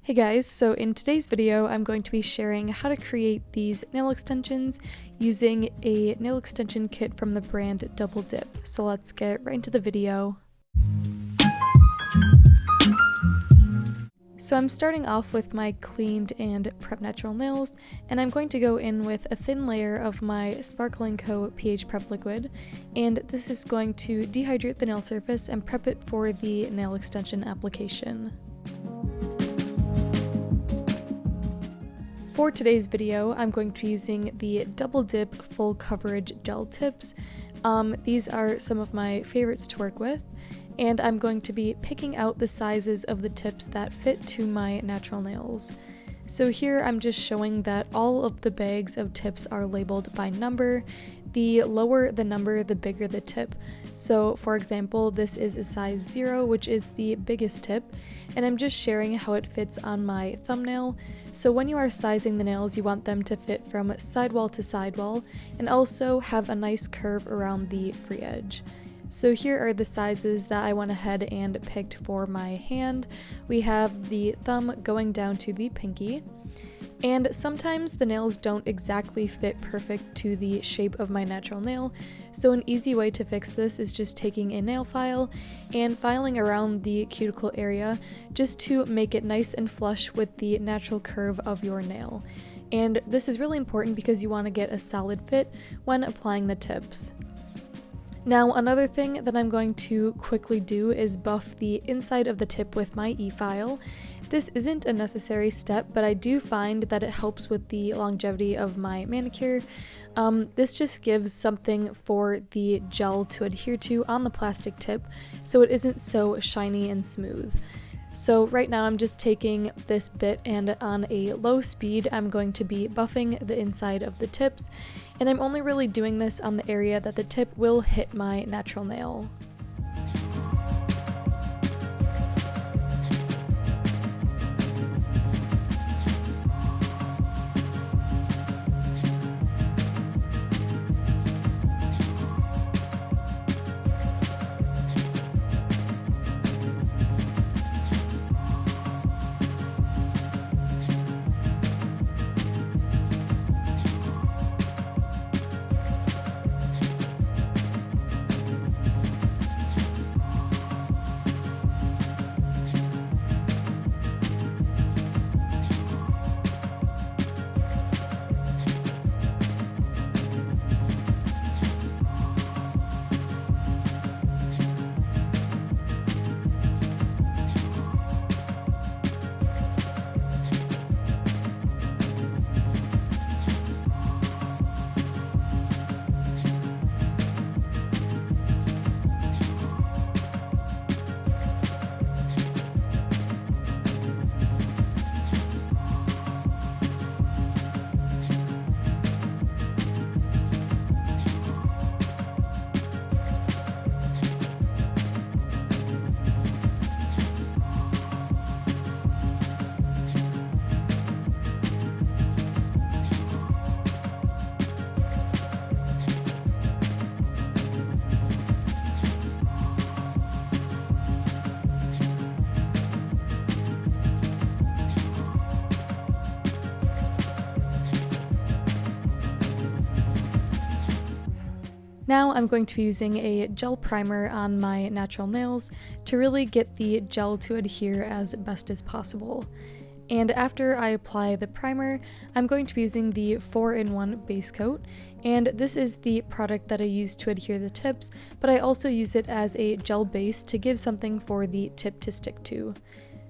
Hey guys, so in today's video I'm going to be sharing how to create these nail extensions using a nail extension kit from the brand Double Dip. So let's get right into the video. So I'm starting off with my cleaned and prep natural nails, and I'm going to go in with a thin layer of my Sparkling Co. pH Prep liquid, and this is going to dehydrate the nail surface and prep it for the nail extension application. For today's video, I'm going to be using the Double Dip Full Coverage Gel Tips. These are some of my favorites to work with, and I'm going to be picking out the sizes of the tips that fit to my natural nails. So here I'm just showing that all of the bags of tips are labeled by number. The lower the number, the bigger the tip. So for example, this is a size 0, which is the biggest tip, and I'm just sharing how it fits on my thumbnail. So when you are sizing the nails, you want them to fit from sidewall to sidewall and also have a nice curve around the free edge. So here are the sizes that I went ahead and picked for my hand. We have the thumb going down to the pinky. And sometimes the nails don't exactly fit perfect to the shape of my natural nail, so an easy way to fix this is just taking a nail file and filing around the cuticle area just to make it nice and flush with the natural curve of your nail. And this is really important because you want to get a solid fit when applying the tips. Now, another thing that I'm going to quickly do is buff the inside of the tip with my e-file. This isn't a necessary step, but I do find that it helps with the longevity of my manicure. This just gives something for the gel to adhere to on the plastic tip, so it isn't so shiny and smooth. So right now I'm just taking this bit, and on a low speed I'm going to be buffing the inside of the tips, and I'm only really doing this on the area that the tip will hit my natural nail. Now I'm going to be using a gel primer on my natural nails to really get the gel to adhere as best as possible. And after I apply the primer, I'm going to be using the 4-in-1 base coat, and this is the product that I use to adhere the tips, but I also use it as a gel base to give something for the tip to stick to.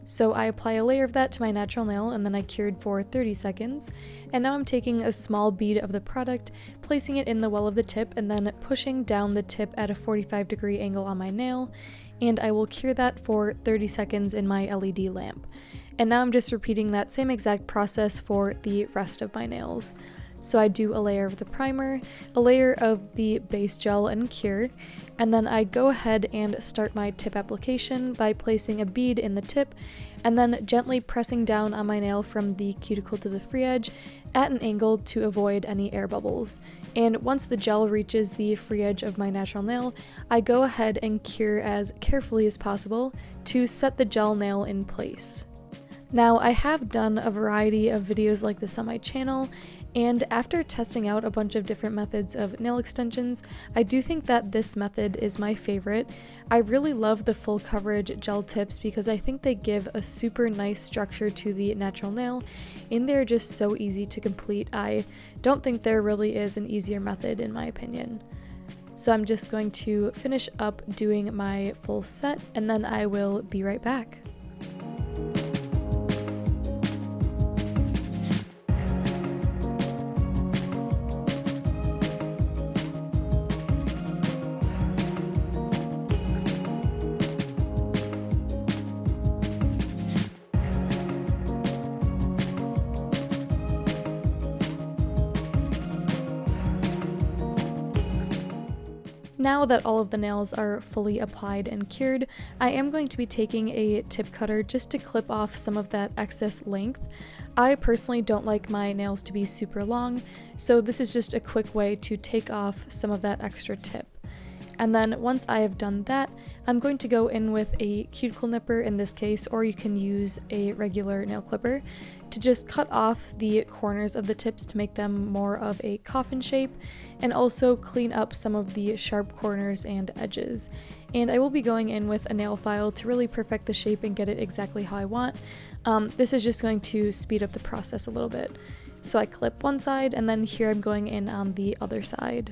So I apply a layer of that to my natural nail, and then I cured for 30 seconds, and now I'm taking a small bead of the product, placing it in the well of the tip, and then pushing down the tip at a 45-degree angle on my nail, and I will cure that for 30 seconds in my LED lamp. And now I'm just repeating that same exact process for the rest of my nails. So I do a layer of the primer, a layer of the base gel and cure, and then I go ahead and start my tip application by placing a bead in the tip and then gently pressing down on my nail from the cuticle to the free edge at an angle to avoid any air bubbles. And once the gel reaches the free edge of my natural nail, I go ahead and cure as carefully as possible to set the gel nail in place. Now, I have done a variety of videos like this on my channel, and after testing out a bunch of different methods of nail extensions, I do think that this method is my favorite. I really love the full coverage gel tips because I think they give a super nice structure to the natural nail, and they're just so easy to complete. I don't think there really is an easier method in my opinion. So I'm just going to finish up doing my full set, and then I will be right back. Now that all of the nails are fully applied and cured, I am going to be taking a tip cutter just to clip off some of that excess length. I personally don't like my nails to be super long, so this is just a quick way to take off some of that extra tip. And then once I have done that, I'm going to go in with a cuticle nipper in this case, or you can use a regular nail clipper, to just cut off the corners of the tips to make them more of a coffin shape, and also clean up some of the sharp corners and edges. And I will be going in with a nail file to really perfect the shape and get it exactly how I want. This is just going to speed up the process a little bit. So I clip one side, and then here I'm going in on the other side.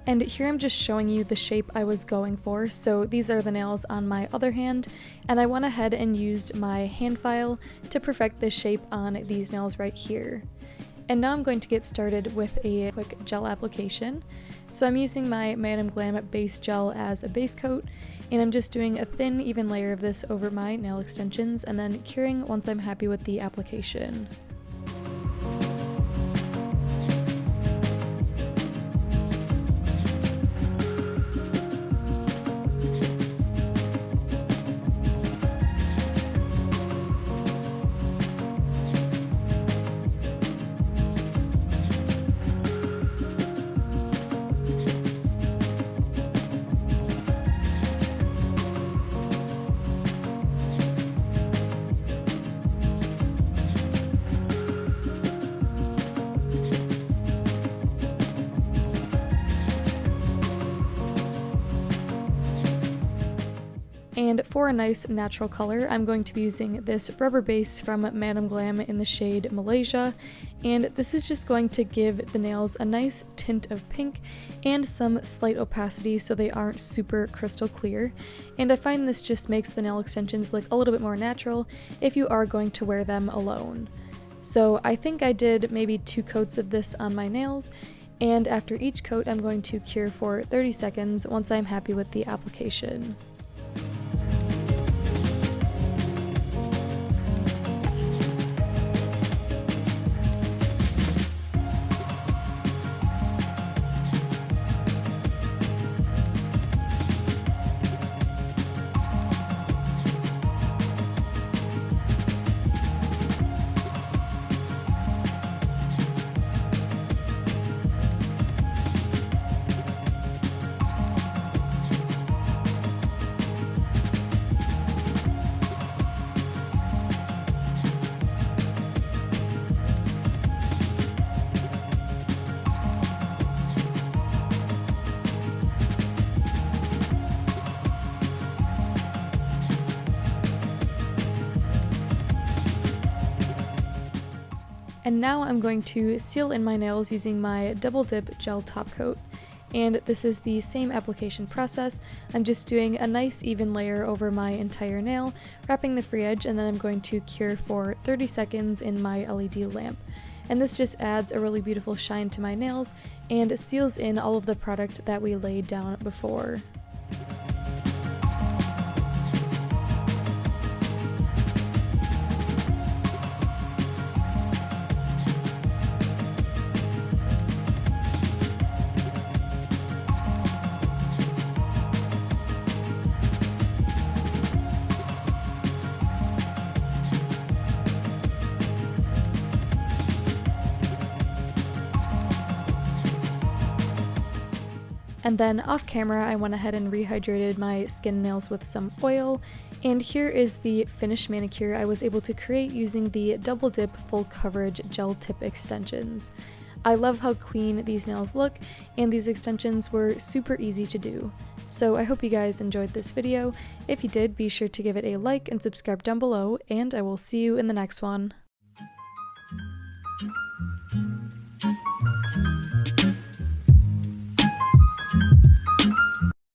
And here I'm just showing you the shape I was going for. So these are the nails on my other hand, and I went ahead and used my hand file to perfect the shape on these nails right here. And now I'm going to get started with a quick gel application. So I'm using my Madam Glam base gel as a base coat, and I'm just doing a thin, even layer of this over my nail extensions and then curing once I'm happy with the application. And for a nice natural color, I'm going to be using this rubber base from Madam Glam in the shade Malaysia, and this is just going to give the nails a nice tint of pink and some slight opacity so they aren't super crystal clear. And I find this just makes the nail extensions look a little bit more natural if you are going to wear them alone. So I think I did maybe 2 coats of this on my nails, and after each coat I'm going to cure for 30 seconds once I'm happy with the application. And now I'm going to seal in my nails using my double dip gel top coat. And this is the same application process. I'm just doing a nice even layer over my entire nail, wrapping the free edge, and then I'm going to cure for 30 seconds in my LED lamp. And this just adds a really beautiful shine to my nails and seals in all of the product that we laid down before. And then off camera, I went ahead and rehydrated my skin nails with some oil, and here is the finished manicure I was able to create using the Double Dip Full Coverage Gel Tip Extensions. I love how clean these nails look, and these extensions were super easy to do. So I hope you guys enjoyed this video. If you did, be sure to give it a like and subscribe down below, and I will see you in the next one.